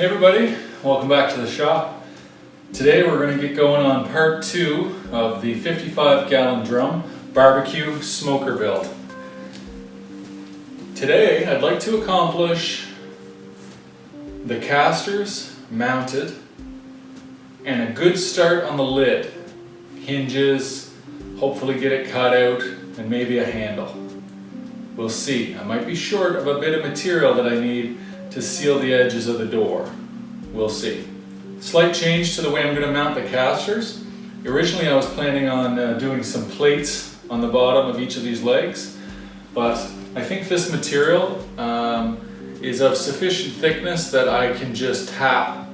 Hey everybody, welcome back to the shop. Today we're going to get going on part 2 of the 55-gallon drum barbecue smoker build. Today I'd like to accomplish the casters mounted and a good start on the lid. Hinges, hopefully get it cut out, and maybe a handle. We'll see. I might be short of a bit of material that I need to seal the edges of the door. We'll see. Slight change to the way I'm going to mount the casters. Originally I was planning on doing some plates on the bottom of each of these legs, but I think this material is of sufficient thickness that I can just tap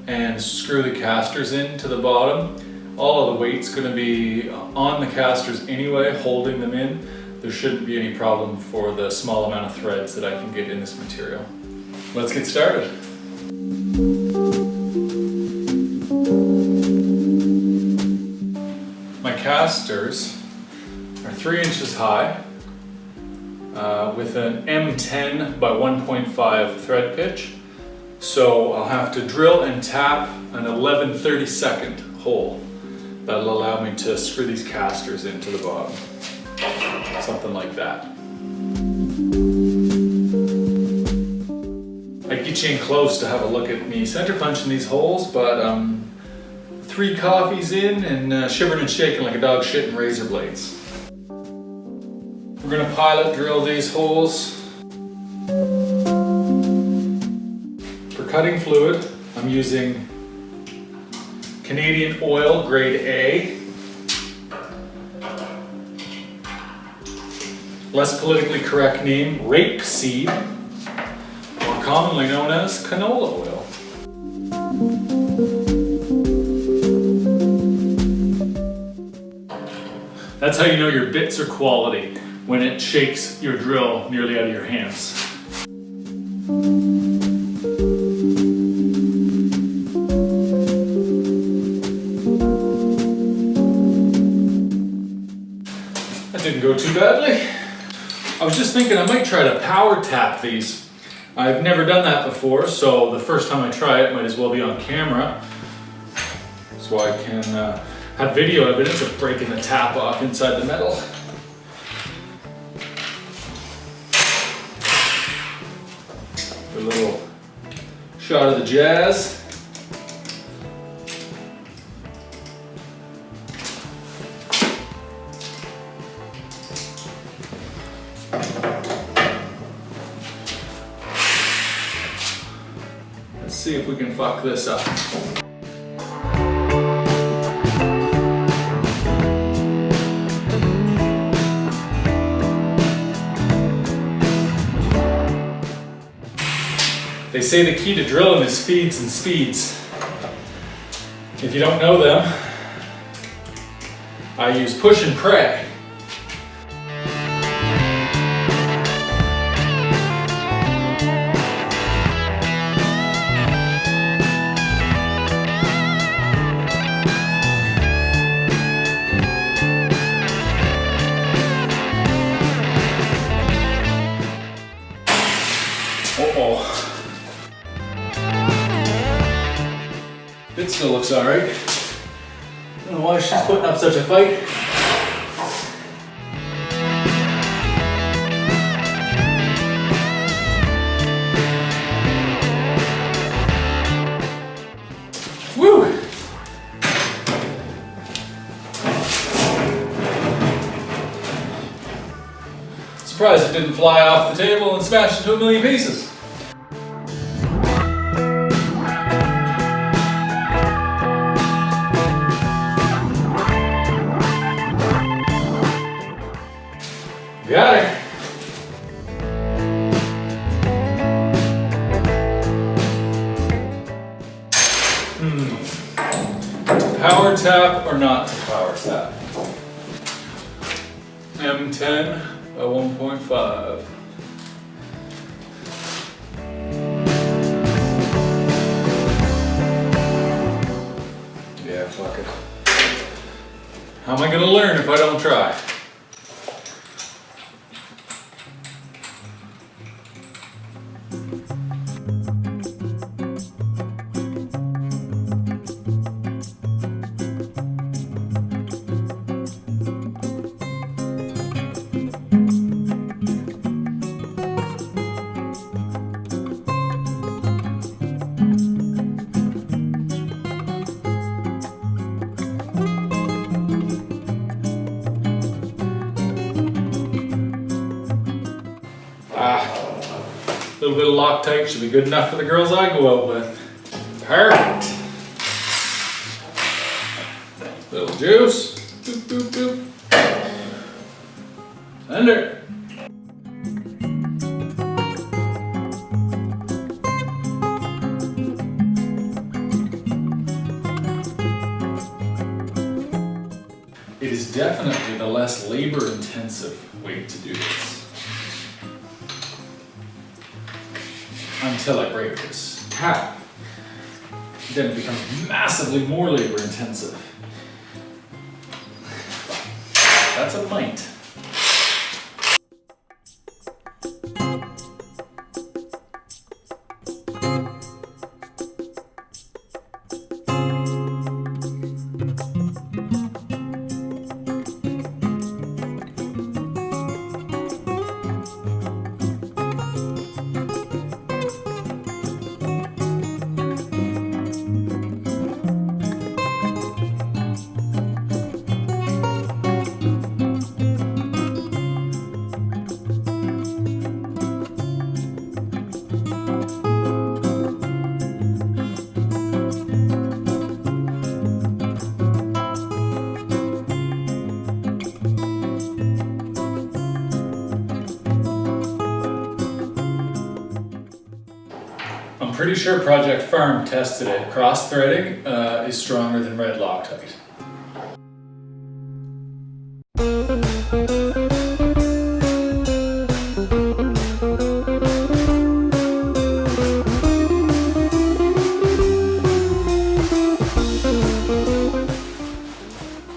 and screw the casters into the bottom. All of the weight's going to be on the casters anyway, holding them in. There shouldn't be any problem for the small amount of threads that I can get in this material. Let's get started. My casters are 3 inches high with an M10 by 1.5 thread pitch. So I'll have to drill and tap an 11/32 hole. That'll allow me to screw these casters into the bottom. Something like that. I'd get you in close to have a look at me center punching these holes, but 3 coffees in and shivering and shaking like a dog shitting razor blades. We're gonna pilot drill these holes. For cutting fluid, I'm using Canadian oil grade A. Less politically correct name, rapeseed, more commonly known as canola oil. That's how you know your bits are quality, when it shakes your drill nearly out of your hands. That didn't go too badly. I was just thinking I might try to power tap these. I've never done that before, so the first time I try it might as well be on camera, so I can have video evidence of breaking the tap off inside the metal. A little shot of the jazz. Let's see if we can fuck this up. They say the key to drilling is feeds and speeds. If you don't know them, I use push and pray. Uh-oh. It still looks alright. I don't know why she's putting up such a fight. Woo! Surprised it didn't fly off the table and smash into a million pieces. Got it. Power tap or not to power tap? M10 by 1.5. Yeah, fuck it. How am I gonna learn if I don't try? little bit of Loctite should be good enough for the girls I go out with. Perfect. Little juice. Boop, boop, boop. Under. It is definitely the less labor-intensive way to do this. Until I break this cap. Then it becomes massively more labor-intensive. That's a might. I'm pretty sure Project Farm tested it. Cross-threading is stronger than red Loctite.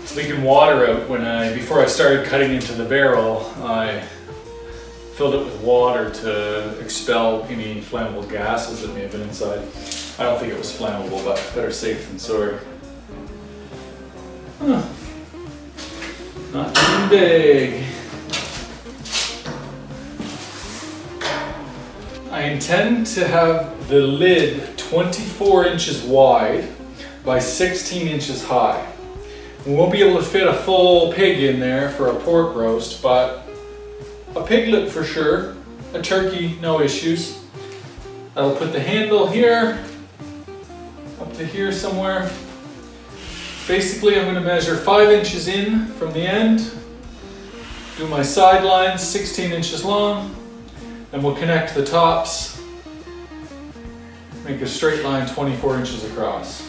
It's leaking water out before I started cutting into the barrel. I filled it with water to expel any flammable gases that may have been inside. I don't think it was flammable, but better safe than sorry. Huh. Not too big. I intend to have the lid 24 inches wide by 16 inches high. We won't be able to fit a full pig in there for a pork roast, but a piglet for sure, a turkey, no issues. I'll put the handle here, up to here somewhere. Basically, I'm going to measure 5 inches in from the end, do my side lines 16 inches long, and we'll connect the tops, make a straight line 24 inches across.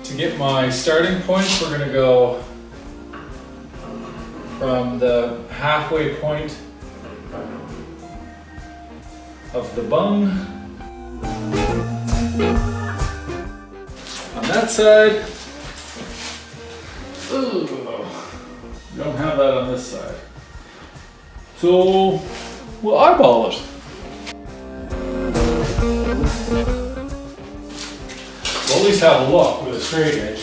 To get my starting point, we're going to go from the halfway point of the bung on that side. Ooh, don't have that on this side. So we'll eyeball it. We'll at least have a look with a straight edge.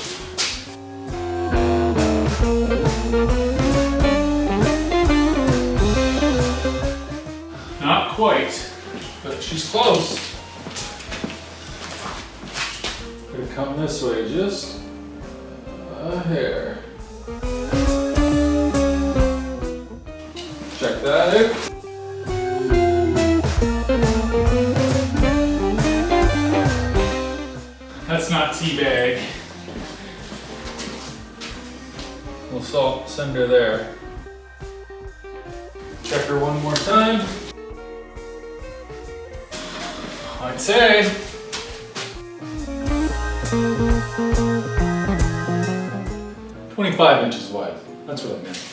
Not quite, but she's close. Gonna come this way just a hair. Check that out. That's not teabag. We'll send her there. Check her one more time. I'd say 25 inches wide. That's what I meant.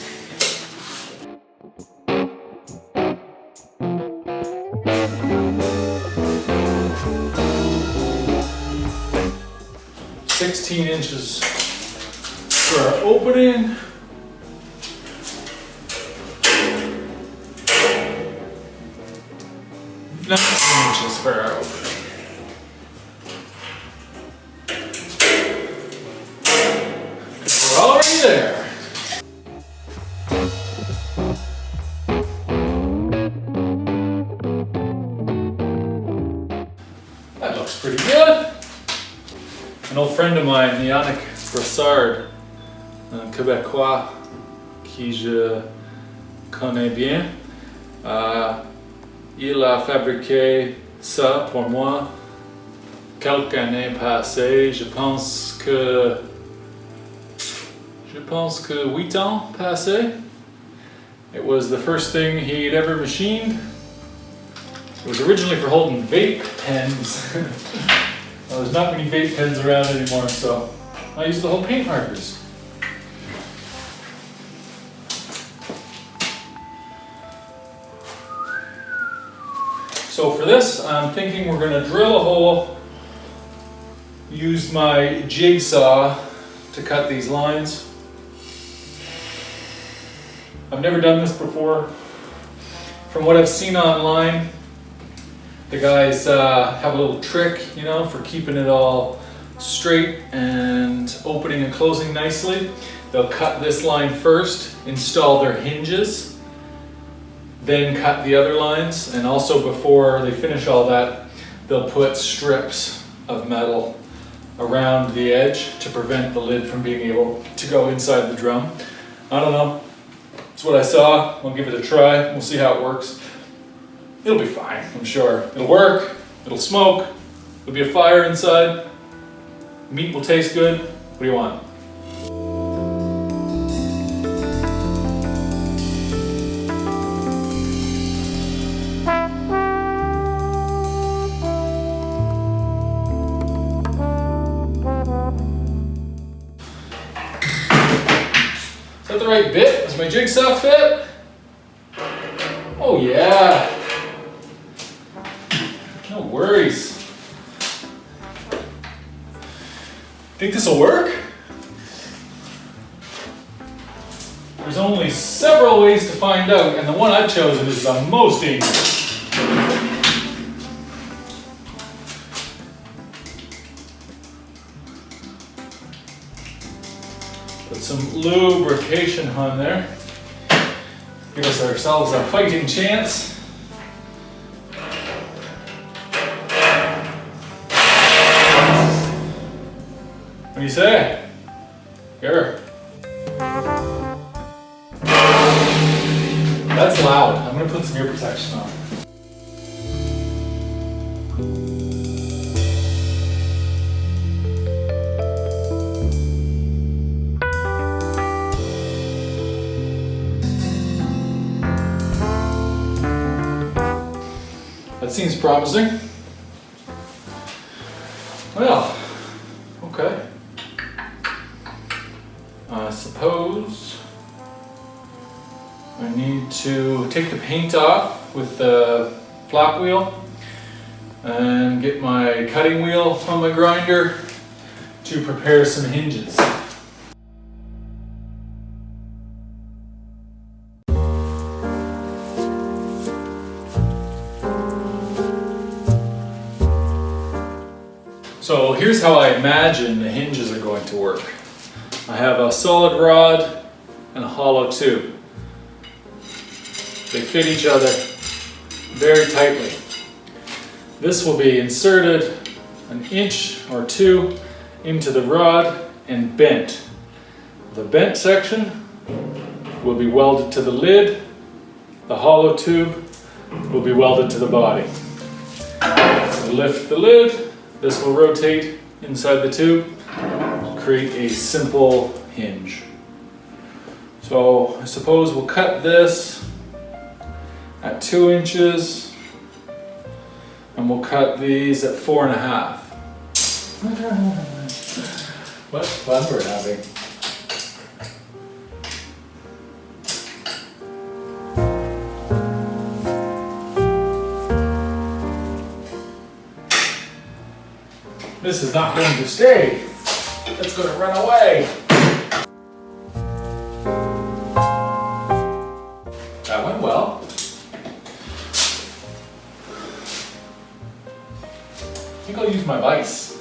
$16 inches for our opening. $19 for our opening. We're already there. That looks pretty good. An old friend of mine, Yannick Brassard, un Québécois qui je connais bien, il a fabriqué ça pour moi quelques années passées. Je pense que 8 ans passés. It was the first thing he'd ever machined. It was originally for holding vape pens. Well, there's not many vape pens around anymore, so I used to hold paint markers. So for this, I'm thinking we're going to drill a hole, use my jigsaw to cut these lines. I've never done this before. From what I've seen online, the guys have a little trick, you know, for keeping it all straight and opening and closing nicely. They'll cut this line first, install their hinges, then cut the other lines, and also before they finish all that, they'll put strips of metal around the edge to prevent the lid from being able to go inside the drum. I don't know. It's what I saw. We'll give it a try. We'll see how it works. It'll be fine, I'm sure. It'll work. It'll smoke. There'll be a fire inside. Meat will taste good. What do you want? Is that the right bit? Does my jigsaw fit? Oh yeah. No worries. Think this will work? There's only several ways to find out, and the one I've chosen is the most dangerous. Put some lubrication on there. Give us ourselves a fighting chance. What do you say? Here. That's loud. I'm gonna put some ear protection on. That seems promising. Well, okay. I suppose I need to take the paint off with the flap wheel and get my cutting wheel on my grinder to prepare some hinges. So here's how I imagine the hinges are going to work. I have a solid rod and a hollow tube. They fit each other very tightly. This will be inserted 1 inch or 2 into the rod and bent. The bent section will be welded to the lid. The hollow tube will be welded to the body. I lift the lid. This will rotate inside the tube, create a simple hinge. So I suppose we'll cut this at 2 inches, and we'll cut these at 4.5. What fun we're having. This is not going to stay. It's going to run away. That went well. I think I'll use my vise.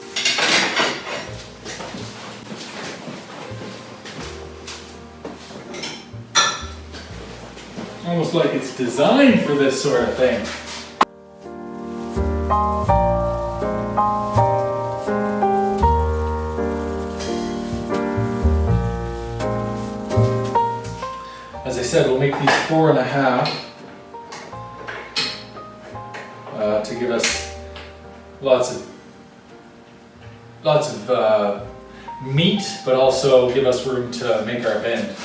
Almost like it's designed for this sort of thing. said, we'll make these 4.5 to give us lots of meat, but also give us room to make our bend.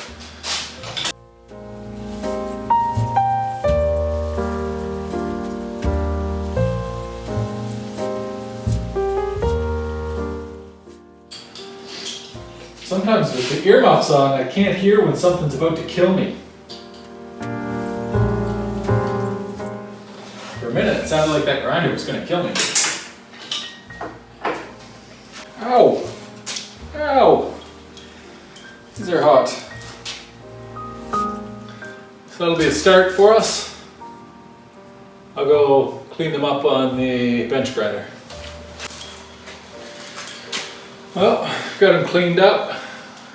Sometimes with the earmuffs on, I can't hear when something's about to kill me. For a minute, it sounded like that grinder was going to kill me. Ow! Ow! These are hot. So that'll be a start for us. I'll go clean them up on the bench grinder. Well, got them cleaned up.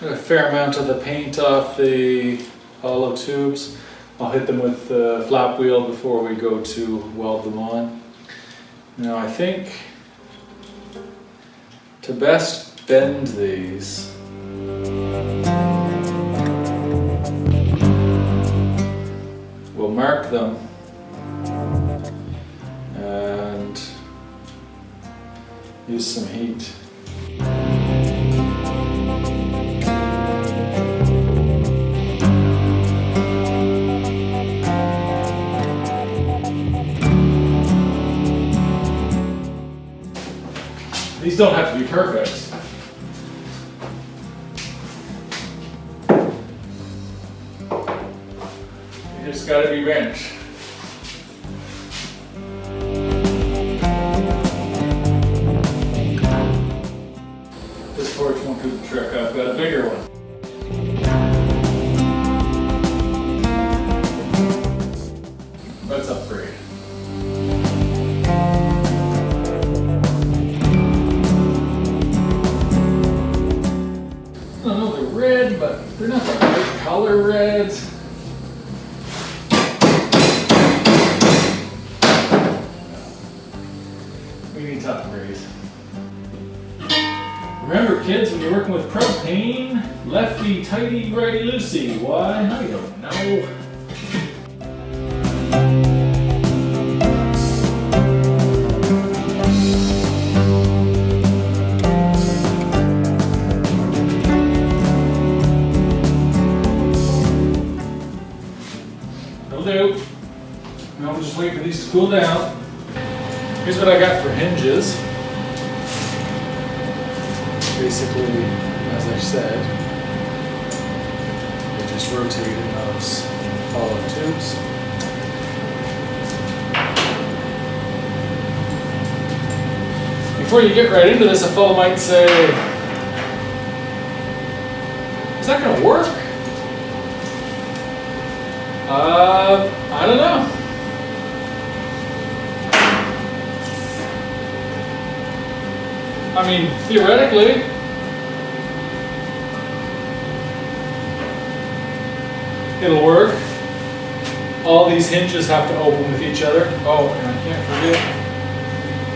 Got a fair amount of the paint off the hollow tubes. I'll hit them with the flap wheel before we go to weld them on. Now I think to best bend these, we'll mark them and use some heat. These don't have to be perfect. They just gotta be wrenched. This torch won't do the trick. I've got a bigger one. Let's upgrade. Red, but they're not the right color red. We need to upgrade. Remember kids, when you're working with propane, lefty tighty, righty loosey. Why? I don't know. Now we'll just wait for these to cool down. Here's what I got for hinges. Basically, as I said, we just rotate in those hollow tubes. Before you get right into this, a fellow might say, is that going to work? I don't know. I mean, theoretically, it'll work. All these hinges have to open with each other. Oh, and I can't forget,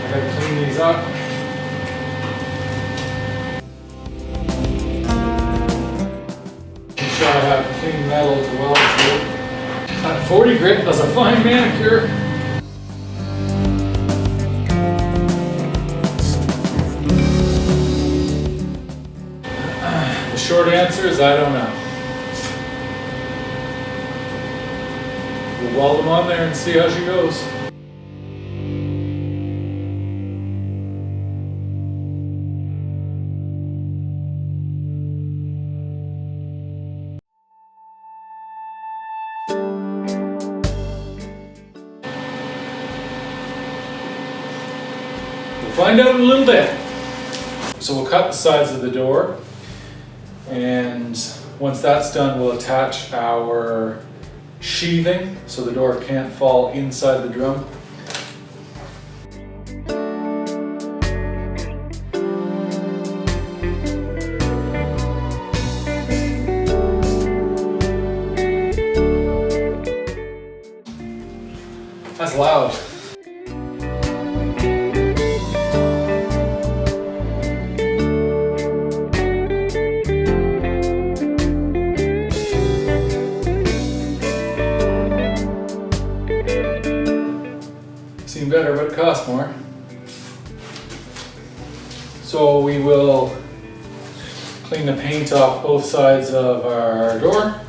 I gotta clean these up. Make sure I have clean metal to weld to. That 40 grit does a fine manicure. The short answer is I don't know. We'll weld them on there and see how she goes. Find out in a little bit. So we'll cut the sides of the door, and once that's done, we'll attach our sheathing so the door can't fall inside the drum. That's loud. seem better, but it costs more. So we will clean the paint off both sides of our door.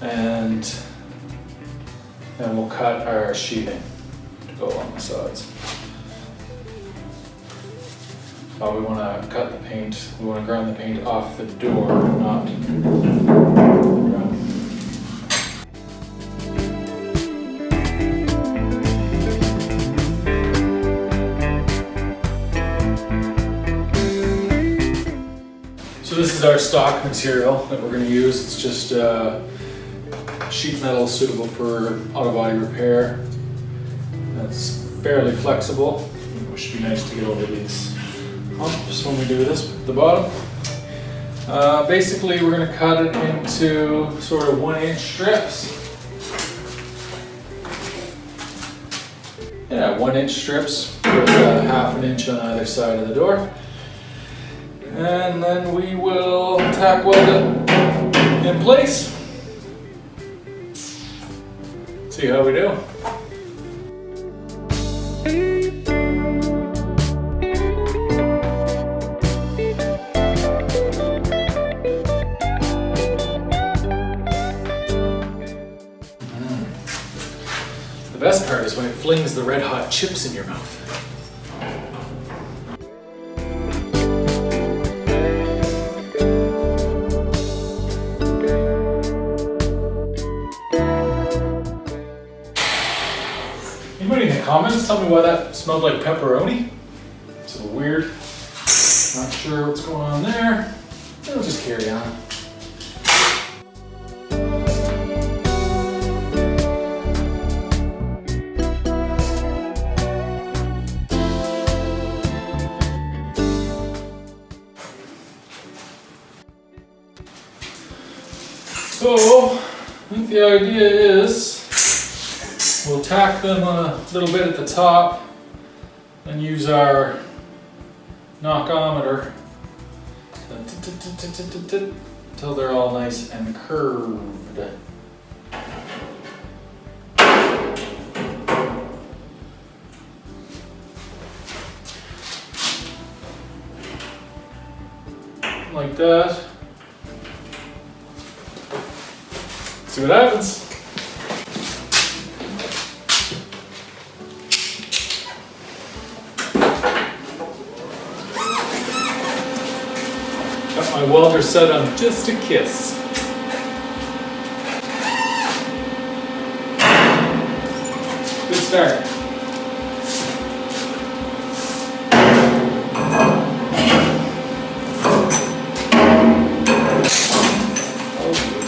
And then we'll cut our sheeting to go along the sides. We want to cut the paint, we want to ground the paint off the door, not the ground. So this is our stock material that we're going to use. It's just sheet metal suitable for auto body repair. That's fairly flexible. It should be nice to get over these humps when we do this at the bottom. Basically, we're going to cut it into sort of 1-inch strips. Yeah, 1-inch strips with half an inch on either side of the door. And then we will tack weld it in place. See how we do. The best part is when it flings the red hot chips in your mouth. Anybody in the comments tell me why that smelled like pepperoni? It's a little weird. Not sure what's going on there. We'll just carry on. So, I think the idea is we'll tack them a little bit at the top and use our knockometer until they're all nice and curved. Like that. See what happens. Got my welder set on just a kiss. Good start.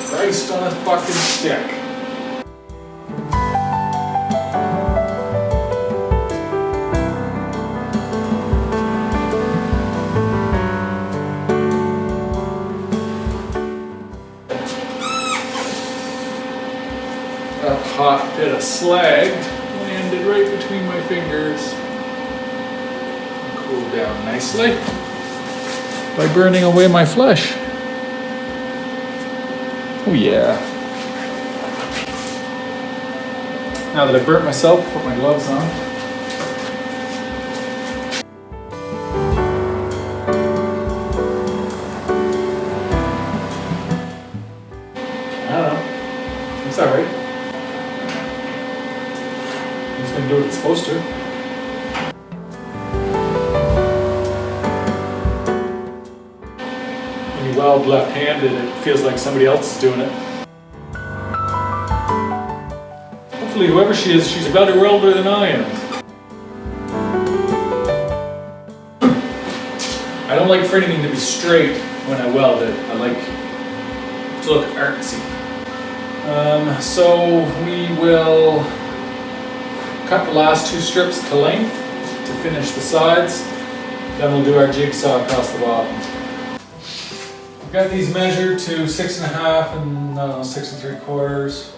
Christ on a fucking stick. That hot bit of slag landed right between my fingers. Cooled down nicely by burning away my flesh. Oh yeah. Now that I've burnt myself, put my gloves on. I don't know. It's alright. It's gonna do what it's supposed to. When you weld left-handed, it feels like somebody else is doing it. Hopefully, whoever she is, she's a better welder than I am. I don't like for anything to be straight when I weld it. I like to look artsy. So we will cut the last 2 strips to length to finish the sides. Then we'll do our jigsaw across the bottom. I've got these measured to 6.5 and 6 3/4.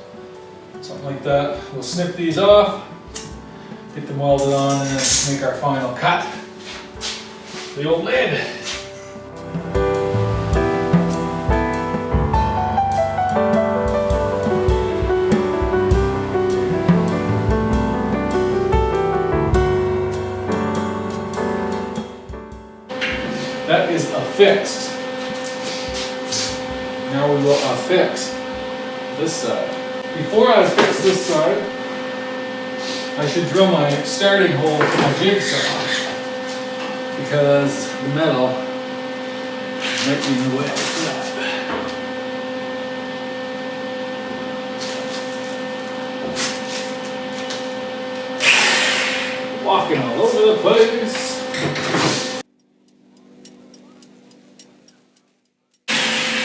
Something like that. We'll snip these off, get them welded on, and then make our final cut. The old lid. fixed. Now we will affix this side. Before I fix this side, I should drill my starting hole for my jigsaw because the metal might be in the way for that. Walking all over the place.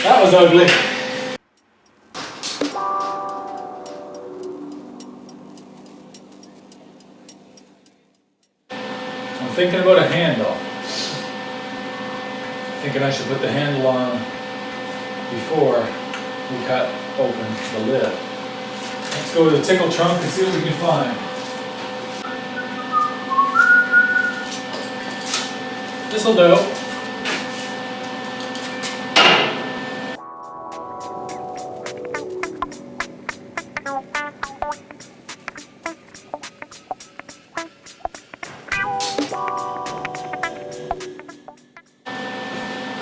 That was ugly. I'm thinking about a handle. Thinking I should put the handle on before we cut open the lid. Let's go to the tickle trunk and see what we can find. This'll do.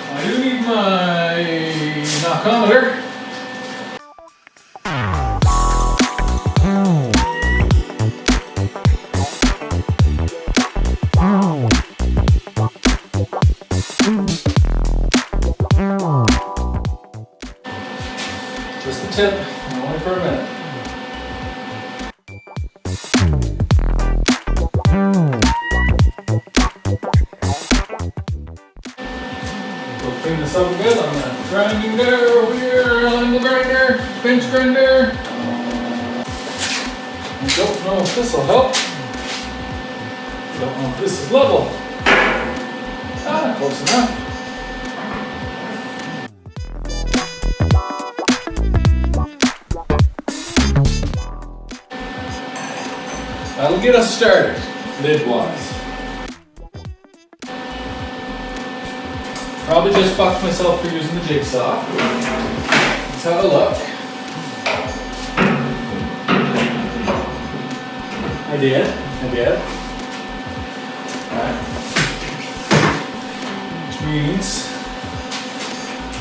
I do need my knockometer. Just the tip, and only for a minute. We'll clean this up a bit on the grinding there, over here, on the grinder, bench grinder. I don't know if this will help. Don't know if this is level. Ah, close enough. That'll get us started, lid-wise. Probably just fucked myself for using the jigsaw. Let's have a look. I did. Alright. Which means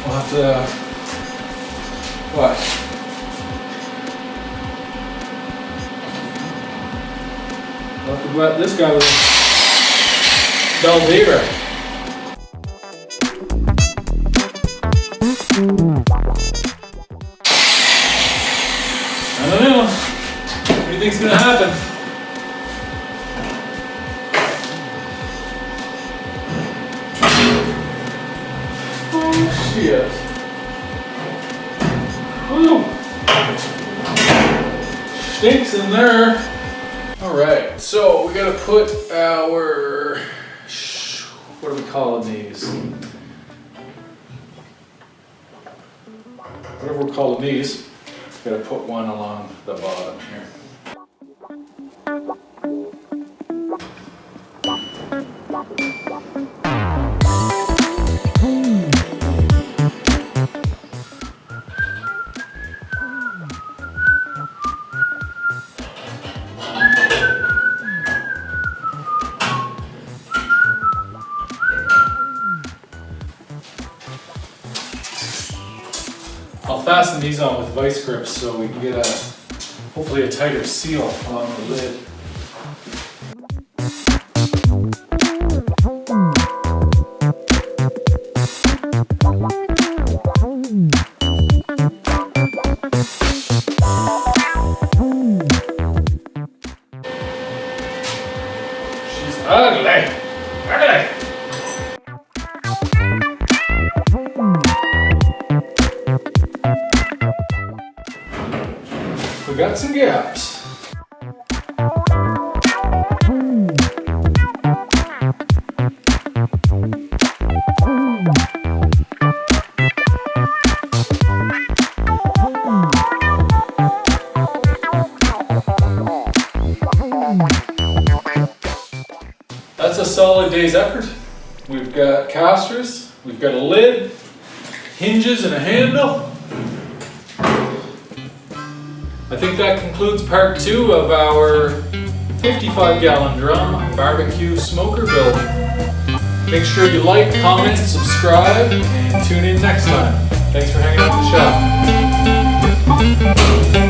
we'll have to, what? We'll have to wet this guy with a bell beaver. I don't know. What do you think's gonna happen? Oh shit. Woo. Stinks in there. Alright, so we gotta put our, what are we calling these? Whatever we're calling these, gotta put one along the bottom here. I'll fasten these on with vice grips so we can get hopefully a tighter seal along the lid. She's ugly! Ugly! We got some gaps. That's a solid day's effort. We've got casters, we've got a lid, hinges and a handle. I think that concludes part 2 of our 55-gallon drum barbecue smoker build. Make sure you like, comment, subscribe, and tune in next time. Thanks for hanging out in the shop.